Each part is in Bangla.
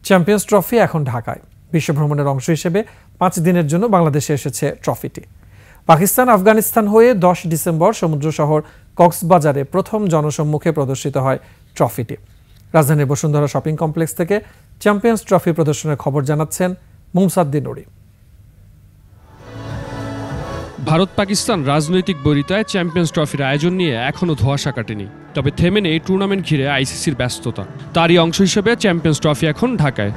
চ্যাম্পিয়ন্স ট্রফি এখন ঢাকায়। বিশ্বভ্রমণের অংশ হিসেবে 5 দিনের জন্য বাংলাদেশে এসেছে ট্রফিটি। পাকিস্তান আফগানিস্তান হয়ে 10 ডিসেম্বর সমুদ্র শহর কক্সবাজারে প্রথম জনসম্মুখে প্রদর্শিত হয় ট্রফিটি। রাজধানীর বসুন্ধরা শপিং কমপ্লেক্স থেকে চ্যাম্পিয়ন্স ট্রফি প্রদর্শনের খবর জানাচ্ছেন মুমসাদ্দিন নুরি। ভারত পাকিস্তান রাজনৈতিক বৈরিতায় চ্যাম্পিয়ন্স ট্রফির আয়োজন নিয়ে এখনও ধোঁয়াশা কাটেনি। তবে থেমে নেই টুর্নামেন্ট ঘিরে আইসিসির ব্যস্ততা। তারই অংশ হিসেবে চ্যাম্পিয়ন্স ট্রফি এখন ঢাকায়।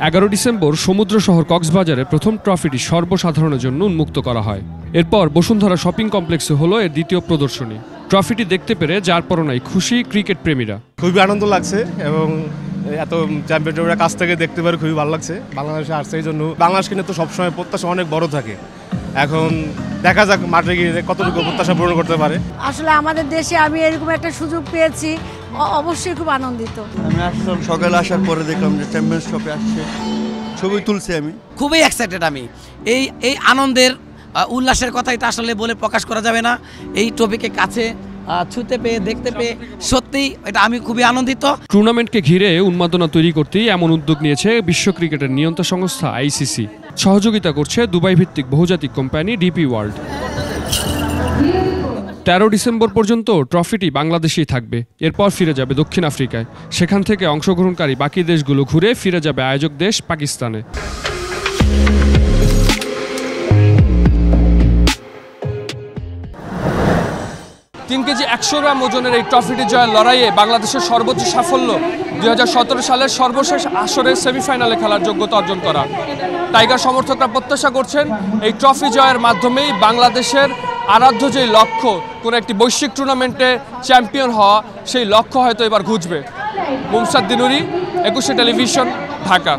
11 ডিসেম্বর সমুদ্র শহর কক্সবাজারে প্রথম ট্রফিটি সর্বসাধারণের জন্য উন্মুক্ত করা হয়। এরপর বসুন্ধরা শপিং কমপ্লেক্সে হলো এর দ্বিতীয় প্রদর্শনী। ট্রফিটি দেখতে পেরে যার পরনাই খুশি ক্রিকেট প্রেমীরা। খুবই আনন্দ লাগছে এবং এত চ্যাম্পিয়ন ট্রফিটা কাছ থেকে দেখতে পারে খুবই ভালো লাগছে। বাংলাদেশে আসছে এই জন্য। বাংলাদেশ কিন্তু সবসময় প্রত্যাশা অনেক বড় থাকে। এখন দেখা যাক মাঠে গিয়ে কতটুকু প্রত্যাশা পূরণ করতে পারে। আসলে আমাদের দেশে আমি এরকম একটা সুযোগ পেয়েছি, অবশ্যই খুব আনন্দিত। আমি আসলাম সকালে আসার পরে দেখলাম যে চ্যাম্পিয়ন্স ট্রফি আসছে, ছবি তুলছি। আমি খুবই এক্সাইটেড। আমি এই আনন্দের উল্লাসের কথা এটা আসলে বলে প্রকাশ করা যাবে না। এই ট্রফিকে কাছে ছুঁতে পেয়ে দেখতে পেয়ে সত্যিই এটা আমি খুবই আনন্দিত। টুর্নামেন্টকে ঘিরে উন্মাদনা তৈরি করতেই এমন উদ্যোগ নিয়েছে বিশ্ব ক্রিকেটের নিয়ন্ত্রক সংস্থা আইসিসি। সহযোগিতা করছে দুবাই ভিত্তিক বহুজাতিক কোম্পানি ডিপি ওয়ার্ল্ড। 13 ডিসেম্বর পর্যন্ত ট্রফিটি বাংলাদেশেই থাকবে। এরপর ফিরে যাবে দক্ষিণ আফ্রিকায়। সেখান থেকে অংশগ্রহণকারী বাকি দেশগুলো ঘুরে ফিরে যাবে আয়োজক দেশ পাকিস্তানে। 3 কেজি 100 গ্রাম ওজনের এই ট্রফিটি জয়ের লড়াইয়ে বাংলাদেশের সর্বোচ্চ সাফল্য 2017 সালের সর্বশেষ আসরের সেমিফাইনালে খেলার যোগ্যতা অর্জন করা। টাইগার সমর্থকরা প্রত্যাশা করছেন এই ট্রফি জয়ের মাধ্যমেই বাংলাদেশের আরাধ্য যেই লক্ষ্য, কোনো একটি বৈশ্বিক টুর্নামেন্টে চ্যাম্পিয়ন হওয়া, সেই লক্ষ্য হয়তো এবার ঘুচবে। মুমসাদ্দিন নুরি, 21 টেলিভিশন, ঢাকা।